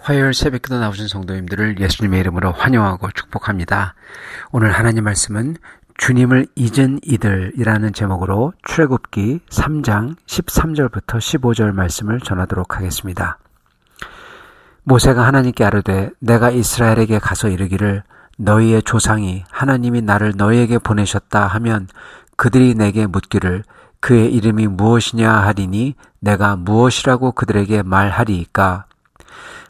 화요일 새벽기도 나오신 성도님들을 예수님의 이름으로 환영하고 축복합니다. 오늘 하나님 말씀은 주님을 잊은 이들이라는 제목으로 출애굽기 3장 13절부터 15절 말씀을 전하도록 하겠습니다. 모세가 하나님께 아뢰되 내가 이스라엘에게 가서 이르기를 너희의 조상이 하나님이 나를 너희에게 보내셨다 하면 그들이 내게 묻기를 그의 이름이 무엇이냐 하리니 내가 무엇이라고 그들에게 말하리이까.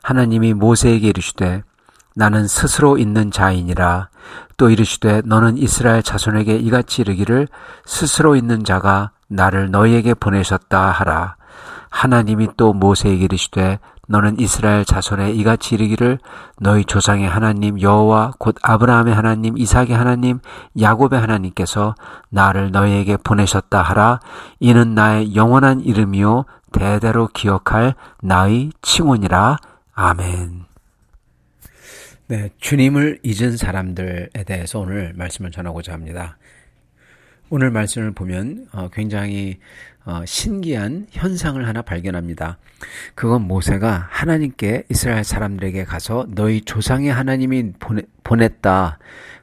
하나님이 모세에게 이르시되 나는 스스로 있는 자이니라. 또 이르시되 너는 이스라엘 자손에게 이같이 이르기를 스스로 있는 자가 나를 너희에게 보내셨다 하라. 하나님이 또 모세에게 이르시되 너는 이스라엘 자손에 이같이 이르기를 너희 조상의 하나님 여호와 곧 아브라함의 하나님 이삭의 하나님 야곱의 하나님께서 나를 너희에게 보내셨다 하라. 이는 나의 영원한 이름이요 대대로 기억할 나의 칭언이라. 아멘. 네, 주님을 잊은 사람들에 대해서 오늘 말씀을 전하고자 합니다. 오늘 말씀을 보면 굉장히 신기한 현상을 하나 발견합니다. 그건 모세가 하나님께 이스라엘 사람들에게 가서 너희 조상의 하나님이 보냈다.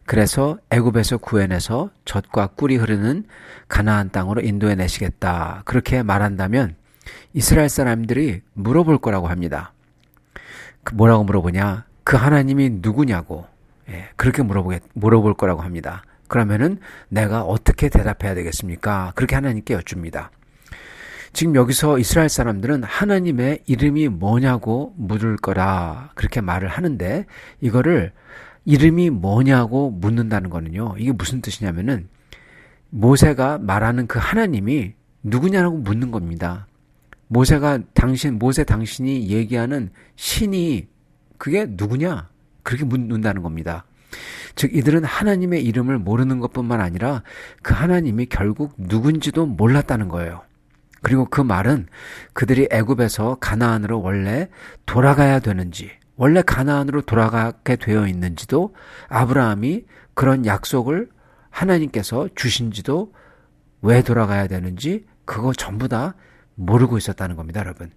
그래서 애굽에서 구해내서 젖과 꿀이 흐르는 가나안 땅으로 인도해 내시겠다. 그렇게 말한다면 이스라엘 사람들이 물어볼 거라고 합니다. 뭐라고 물어보냐? 그 하나님이 누구냐고 그렇게 물어볼 거라고 합니다. 그러면은 내가 어떻게 대답해야 되겠습니까? 그렇게 하나님께 여쭙니다. 지금 여기서 이스라엘 사람들은 하나님의 이름이 뭐냐고 물을 거라 그렇게 말을 하는데 이거를 이름이 뭐냐고 묻는다는 거는요. 이게 무슨 뜻이냐면은 모세가 말하는 그 하나님이 누구냐고 묻는 겁니다. 모세 당신이 얘기하는 신이 그게 누구냐? 그렇게 묻는다는 겁니다. 즉 이들은 하나님의 이름을 모르는 것뿐만 아니라 그 하나님이 결국 누군지도 몰랐다는 거예요. 그리고 그 말은 그들이 애굽에서 가나안으로 원래 돌아가야 되는지, 원래 가나안으로 돌아가게 되어 있는지도 아브라함이 그런 약속을 하나님께서 주신지도 왜 돌아가야 되는지 그거 전부 다 모르고 있었다는 겁니다, 여러분.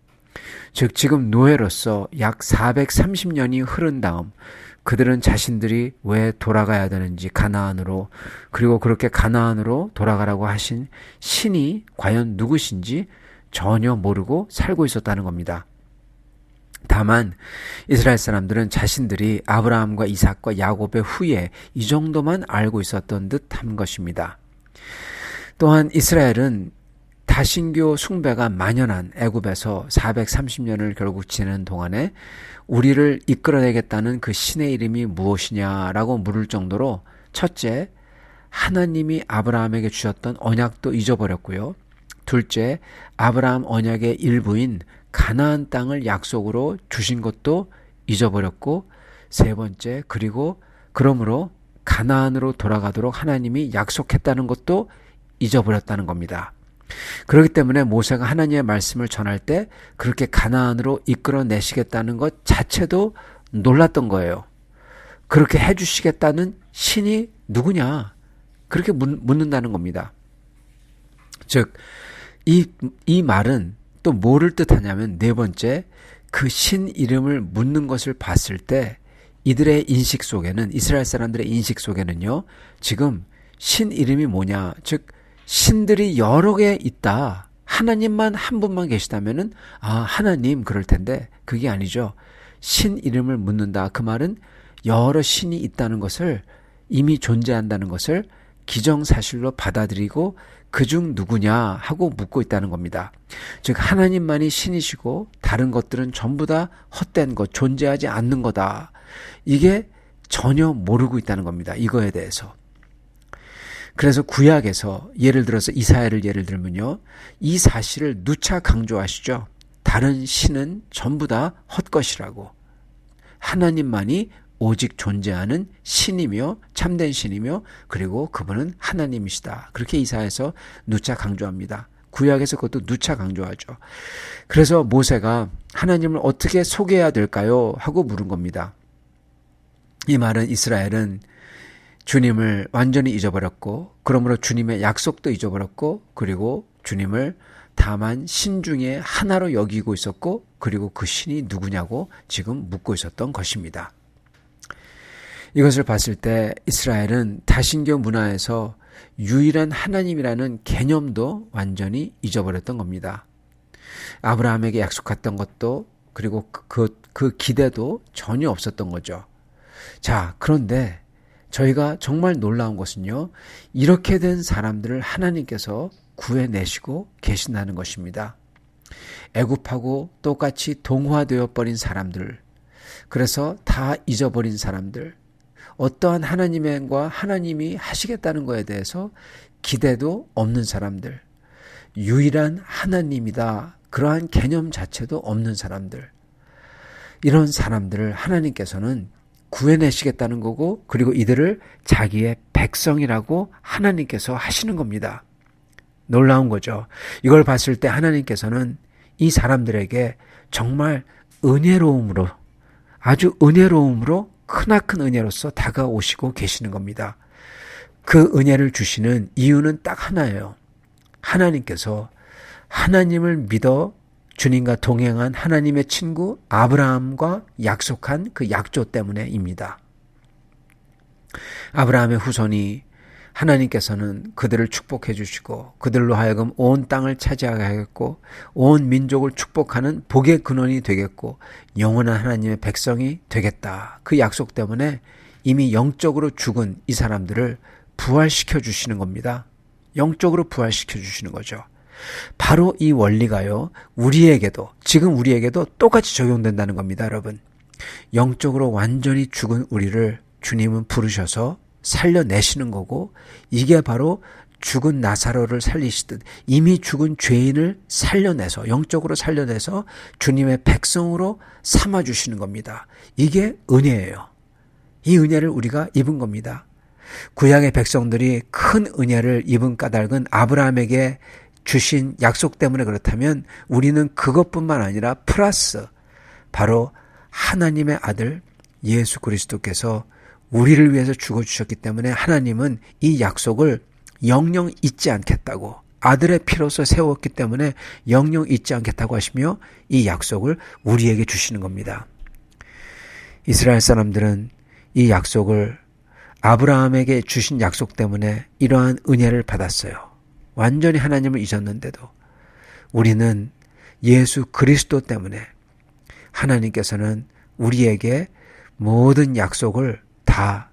즉 지금 노예로서 약 430년이 흐른 다음 그들은 자신들이 왜 돌아가야 되는지 가나안으로, 그리고 그렇게 가나안으로 돌아가라고 하신 신이 과연 누구신지 전혀 모르고 살고 있었다는 겁니다. 다만 이스라엘 사람들은 자신들이 아브라함과 이삭과 야곱의 후예 이 정도만 알고 있었던 듯한 것입니다. 또한 이스라엘은 다신교 숭배가 만연한 애굽에서 430년을 결국 지내는 동안에 우리를 이끌어내겠다는 그 신의 이름이 무엇이냐라고 물을 정도로 첫째, 하나님이 아브라함에게 주셨던 언약도 잊어버렸고요. 둘째, 아브라함 언약의 일부인 가나안 땅을 약속으로 주신 것도 잊어버렸고, 세 번째, 그러므로 가나안으로 돌아가도록 하나님이 약속했다는 것도 잊어버렸다는 겁니다. 그렇기 때문에 모세가 하나님의 말씀을 전할 때 그렇게 가나안으로 이끌어내시겠다는 것 자체도 놀랐던 거예요. 그렇게 해주시겠다는 신이 누구냐? 그렇게 묻는다는 겁니다. 즉, 이 말은 또 뭐를 뜻하냐면 네 번째, 그 신 이름을 묻는 것을 봤을 때 이들의 인식 속에는, 이스라엘 사람들의 인식 속에는요, 지금 신 이름이 뭐냐, 즉 신들이 여러 개 있다, 하나님만 한 분만 계시다면은 하나님 그럴 텐데 그게 아니죠. 신 이름을 묻는다, 그 말은 여러 신이 있다는 것을, 이미 존재한다는 것을 기정사실로 받아들이고 그중 누구냐 하고 묻고 있다는 겁니다. 즉 하나님만이 신이시고 다른 것들은 전부 다 헛된 것, 존재하지 않는 거다. 이게 전혀 모르고 있다는 겁니다. 이거에 대해서. 그래서 구약에서 예를 들어서 이사야를 예를 들면요, 이 사실을 누차 강조하시죠. 다른 신은 전부 다 헛것이라고. 하나님만이 오직 존재하는 신이며 참된 신이며 그리고 그분은 하나님이시다. 그렇게 이사야에서 누차 강조합니다. 구약에서 그것도 누차 강조하죠. 그래서 모세가 하나님을 어떻게 소개해야 될까요? 하고 물은 겁니다. 이 말은 이스라엘은 주님을 완전히 잊어버렸고, 그러므로 주님의 약속도 잊어버렸고, 그리고 주님을 다만 신 중에 하나로 여기고 있었고, 그리고 그 신이 누구냐고 지금 묻고 있었던 것입니다. 이것을 봤을 때 이스라엘은 다신교 문화에서 유일한 하나님이라는 개념도 완전히 잊어버렸던 겁니다. 아브라함에게 약속했던 것도, 그리고 그 기대도 전혀 없었던 거죠. 자, 그런데 저희가 정말 놀라운 것은요, 이렇게 된 사람들을 하나님께서 구해내시고 계신다는 것입니다. 애굽하고 똑같이 동화되어 버린 사람들, 그래서 다 잊어버린 사람들, 어떠한 하나님과 하나님이 하시겠다는 것에 대해서 기대도 없는 사람들, 유일한 하나님이다, 그러한 개념 자체도 없는 사람들, 이런 사람들을 하나님께서는 구해내시겠다는 거고, 그리고 이들을 자기의 백성이라고 하나님께서 하시는 겁니다. 놀라운 거죠. 이걸 봤을 때 하나님께서는 이 사람들에게 정말 은혜로움으로, 아주 은혜로움으로, 크나큰 은혜로서 다가오시고 계시는 겁니다. 그 은혜를 주시는 이유는 딱 하나예요. 하나님께서 하나님을 믿어 주님과 동행한 하나님의 친구 아브라함과 약속한 그 약조 때문에입니다. 아브라함의 후손이 하나님께서는 그들을 축복해 주시고 그들로 하여금 온 땅을 차지하게 하겠고 온 민족을 축복하는 복의 근원이 되겠고 영원한 하나님의 백성이 되겠다. 그 약속 때문에 이미 영적으로 죽은 이 사람들을 부활시켜 주시는 겁니다. 영적으로 부활시켜 주시는 거죠. 바로 이 원리가요, 지금 우리에게도 똑같이 적용된다는 겁니다, 여러분. 영적으로 완전히 죽은 우리를 주님은 부르셔서 살려내시는 거고, 이게 바로 죽은 나사로를 살리시듯 이미 죽은 죄인을 살려내서, 영적으로 살려내서 주님의 백성으로 삼아주시는 겁니다. 이게 은혜예요. 이 은혜를 우리가 입은 겁니다. 구약의 백성들이 큰 은혜를 입은 까닭은 아브라함에게 주신 약속 때문에 그렇다면 우리는 그것뿐만 아니라 플러스 바로 하나님의 아들 예수 그리스도께서 우리를 위해서 죽어주셨기 때문에 하나님은 이 약속을 영영 잊지 않겠다고, 아들의 피로서 세웠기 때문에 영영 잊지 않겠다고 하시며 이 약속을 우리에게 주시는 겁니다. 이스라엘 사람들은 이 약속을, 아브라함에게 주신 약속 때문에 이러한 은혜를 받았어요. 완전히 하나님을 잊었는데도 우리는 예수 그리스도 때문에 하나님께서는 우리에게 모든 약속을 다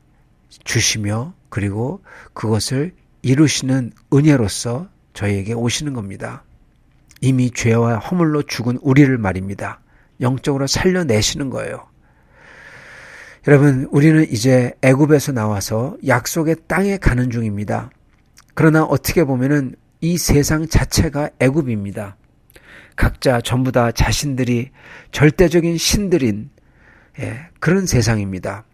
주시며 그리고 그것을 이루시는 은혜로서 저희에게 오시는 겁니다. 이미 죄와 허물로 죽은 우리를 말입니다. 영적으로 살려내시는 거예요. 여러분, 우리는 이제 애굽에서 나와서 약속의 땅에 가는 중입니다. 그러나 어떻게 보면은 이 세상 자체가 애굽입니다. 각자 전부 다 자신들이 절대적인 신들인 그런 세상입니다.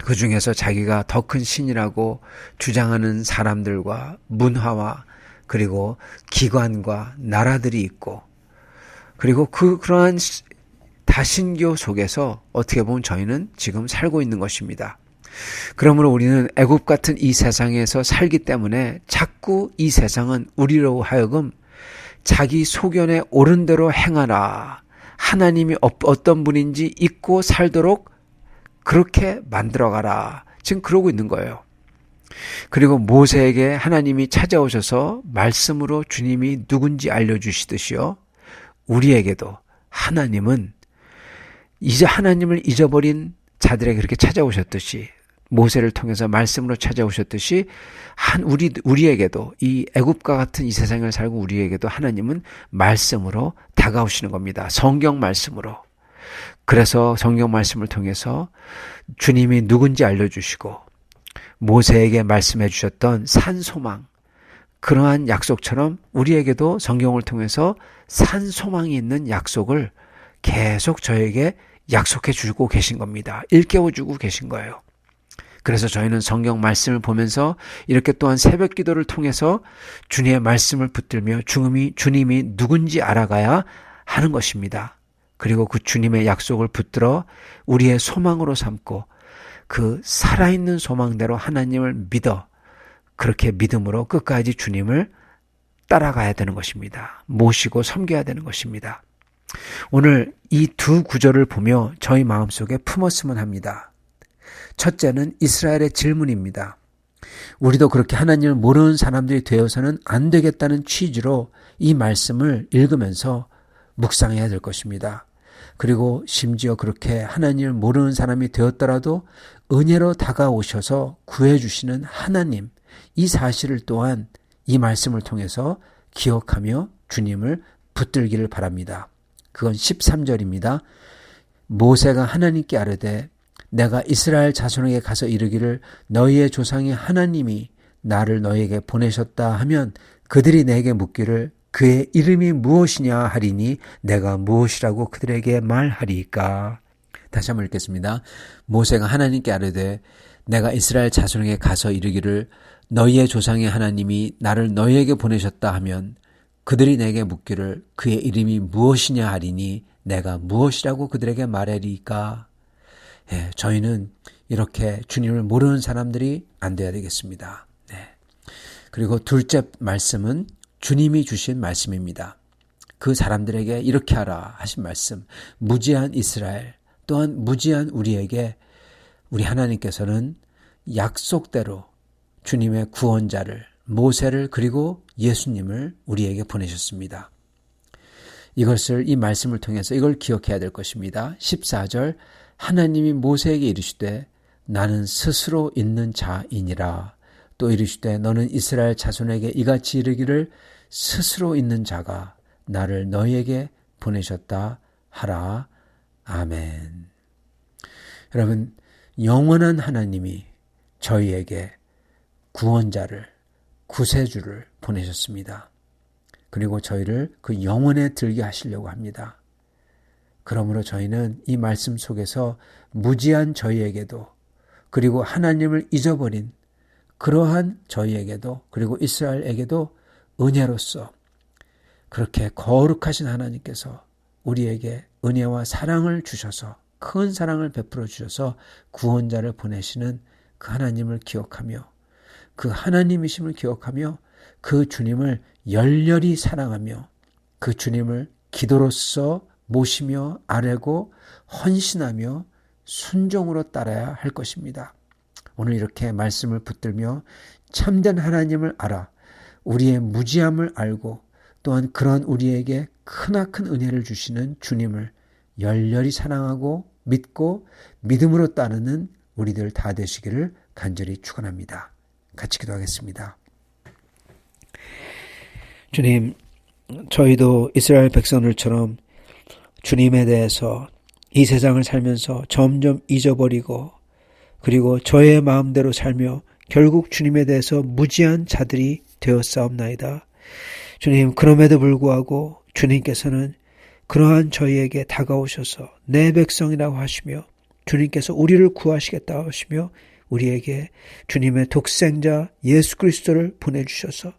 그 중에서 자기가 더 큰 신이라고 주장하는 사람들과 문화와 그리고 기관과 나라들이 있고, 그리고 그러한 다신교 속에서 어떻게 보면 저희는 지금 살고 있는 것입니다. 그러므로 우리는 애굽 같은 이 세상에서 살기 때문에 자꾸 이 세상은 우리로 하여금 자기 소견에 옳은 대로 행하라, 하나님이 어떤 분인지 잊고 살도록 그렇게 만들어가라, 지금 그러고 있는 거예요. 그리고 모세에게 하나님이 찾아오셔서 말씀으로 주님이 누군지 알려주시듯이요, 우리에게도 하나님은 이제 하나님을 잊어버린 자들에게 그렇게 찾아오셨듯이, 모세를 통해서 말씀으로 찾아오셨듯이 우리에게도, 이 애굽과 같은 이 세상을 살고 우리에게도 하나님은 말씀으로 다가오시는 겁니다. 성경 말씀으로. 그래서 성경 말씀을 통해서 주님이 누군지 알려주시고 모세에게 말씀해 주셨던 산소망, 그러한 약속처럼 우리에게도 성경을 통해서 산소망이 있는 약속을 계속 저에게 약속해 주고 계신 겁니다. 일깨워 주고 계신 거예요. 그래서 저희는 성경 말씀을 보면서 이렇게 또한 새벽 기도를 통해서 주님의 말씀을 붙들며 주님이 누군지 알아가야 하는 것입니다. 그리고 그 주님의 약속을 붙들어 우리의 소망으로 삼고 그 살아있는 소망대로 하나님을 믿어 그렇게 믿음으로 끝까지 주님을 따라가야 되는 것입니다. 모시고 섬겨야 되는 것입니다. 오늘 이 두 구절을 보며 저희 마음속에 품었으면 합니다. 첫째는 이스라엘의 질문입니다. 우리도 그렇게 하나님을 모르는 사람들이 되어서는 안 되겠다는 취지로 이 말씀을 읽으면서 묵상해야 될 것입니다. 그리고 심지어 그렇게 하나님을 모르는 사람이 되었더라도 은혜로 다가오셔서 구해주시는 하나님, 이 사실을 또한 이 말씀을 통해서 기억하며 주님을 붙들기를 바랍니다. 그건 13절입니다. 모세가 하나님께 아뢰되 내가 이스라엘 자손에게 가서 이르기를 너희의 조상의 하나님이 나를 너희에게 보내셨다 하면 그들이 내게 묻기를 그의 이름이 무엇이냐 하리니 내가 무엇이라고 그들에게 말하리까. 다시 한번 읽겠습니다. 모세가 하나님께 아뢰되 내가 이스라엘 자손에게 가서 이르기를 너희의 조상의 하나님이 나를 너희에게 보내셨다 하면 그들이 내게 묻기를 그의 이름이 무엇이냐 하리니 내가 무엇이라고 그들에게 말하리까. 저희는 이렇게 주님을 모르는 사람들이 안 돼야 되겠습니다. 그리고 둘째 말씀은 주님이 주신 말씀입니다. 그 사람들에게 이렇게 하라 하신 말씀, 무지한 이스라엘, 또한 무지한 우리에게 우리 하나님께서는 약속대로 주님의 구원자를, 모세를 그리고 예수님을 우리에게 보내셨습니다. 이 말씀을 통해서 이걸 기억해야 될 것입니다. 14절, 하나님이 모세에게 이르시되 나는 스스로 있는 자이니라. 또 이르시되 너는 이스라엘 자손에게 이같이 이르기를 스스로 있는 자가 나를 너희에게 보내셨다 하라. 아멘. 여러분, 영원한 하나님이 저희에게 구원자를, 구세주를 보내셨습니다. 그리고 저희를 그 영혼에 들게 하시려고 합니다. 그러므로 저희는 이 말씀 속에서 무지한 저희에게도, 그리고 하나님을 잊어버린 그러한 저희에게도, 그리고 이스라엘에게도 은혜로서 그렇게 거룩하신 하나님께서 우리에게 은혜와 사랑을 주셔서, 큰 사랑을 베풀어 주셔서 구원자를 보내시는 그 하나님을 기억하며, 그 하나님이심을 기억하며 그 주님을 열렬히 사랑하며 그 주님을 기도로서 모시며 아뢰고 헌신하며 순종으로 따라야 할 것입니다. 오늘 이렇게 말씀을 붙들며 참된 하나님을 알아 우리의 무지함을 알고 또한 그런 우리에게 크나큰 은혜를 주시는 주님을 열렬히 사랑하고 믿고 믿음으로 따르는 우리들 다 되시기를 간절히 축원합니다. 같이 기도하겠습니다. 주님, 저희도 이스라엘 백성들처럼 주님에 대해서 이 세상을 살면서 점점 잊어버리고 그리고 저의 마음대로 살며 결국 주님에 대해서 무지한 자들이 되었사옵나이다. 주님, 그럼에도 불구하고 주님께서는 그러한 저희에게 다가오셔서 내 백성이라고 하시며 주님께서 우리를 구하시겠다고 하시며 우리에게 주님의 독생자 예수 그리스도를 보내주셔서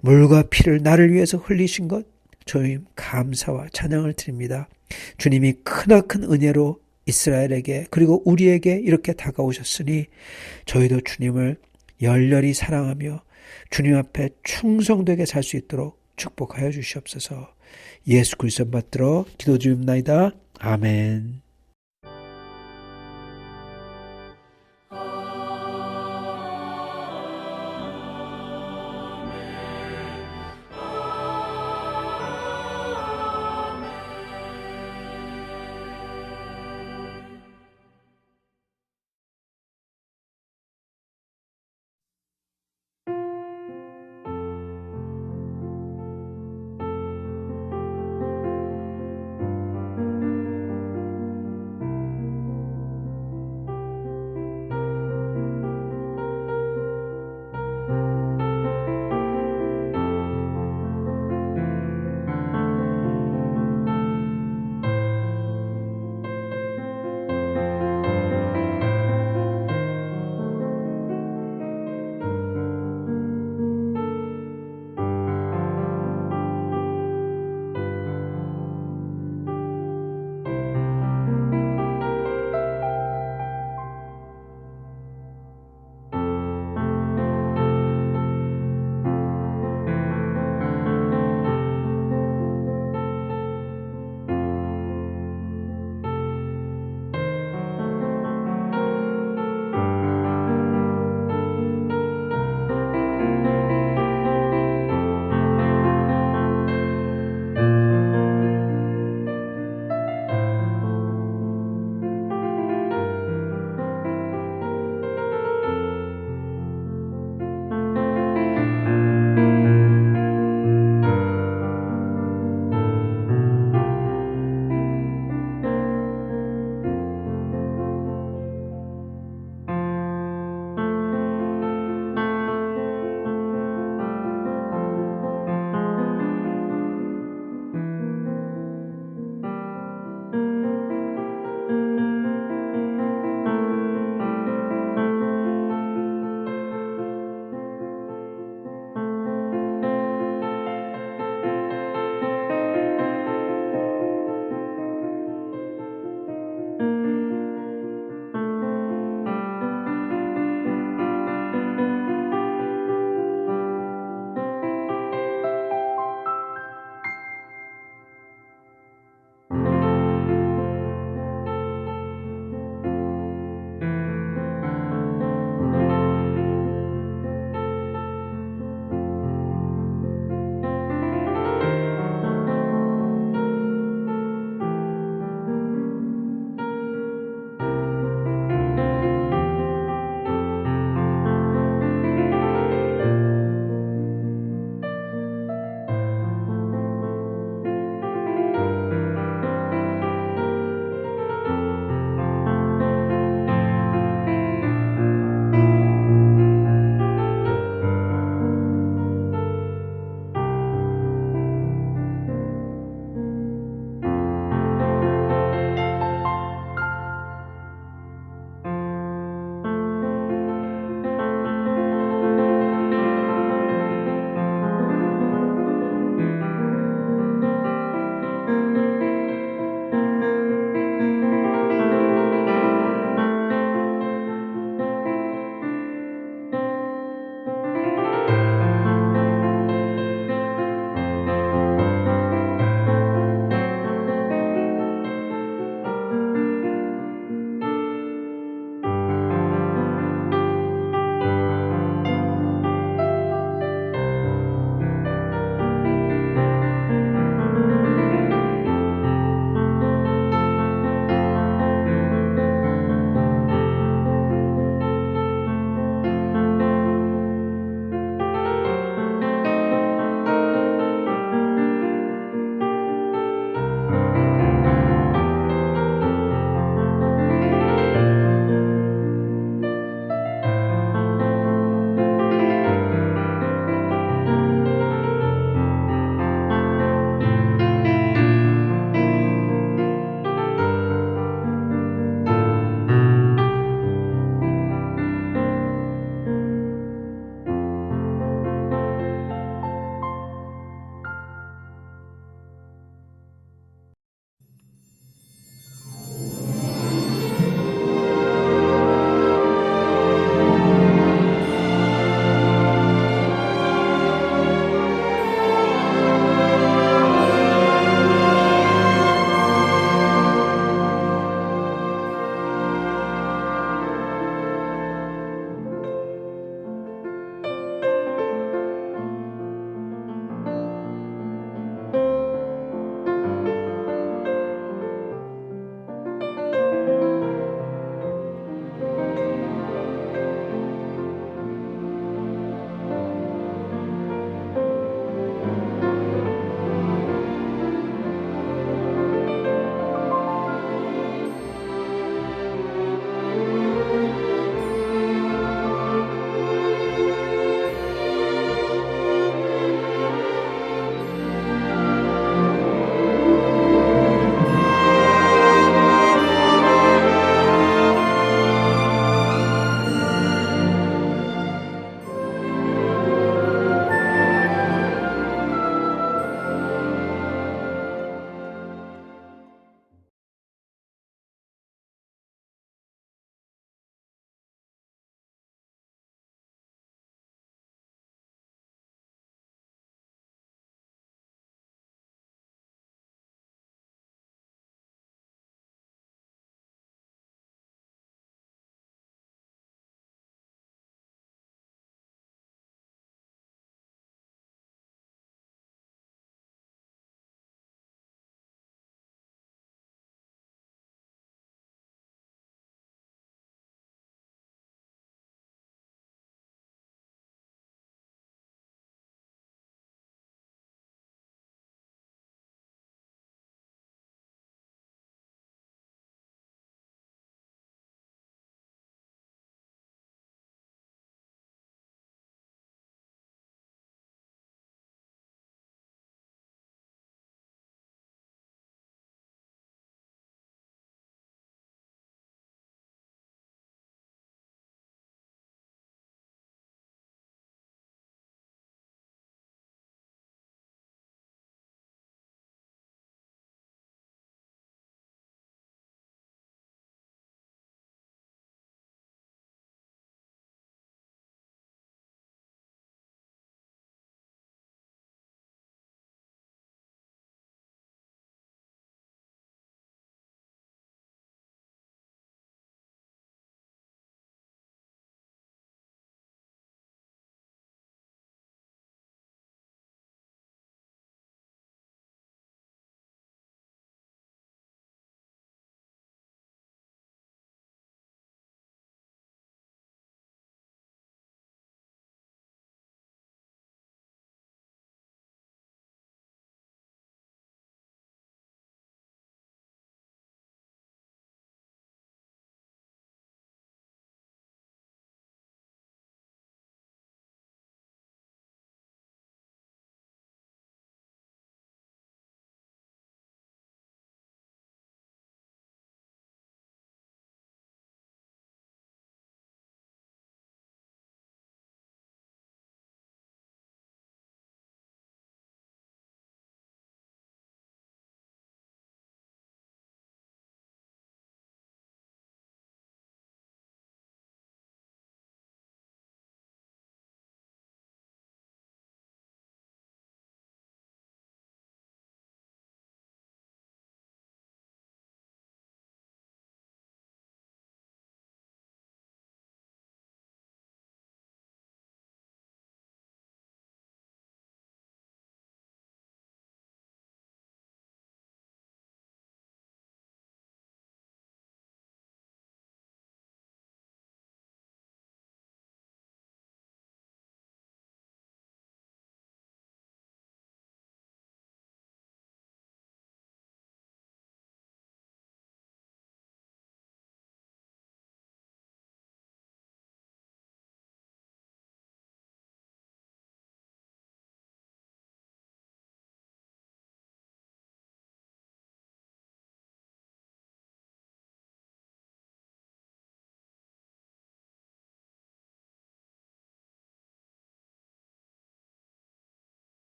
물과 피를 나를 위해서 흘리신 것 주님 감사와 찬양을 드립니다. 주님이 크나큰 은혜로 이스라엘에게 그리고 우리에게 이렇게 다가오셨으니 저희도 주님을 열렬히 사랑하며 주님 앞에 충성되게 살 수 있도록 축복하여 주시옵소서. 예수 그리스도 받들어 기도드립나이다. 아멘.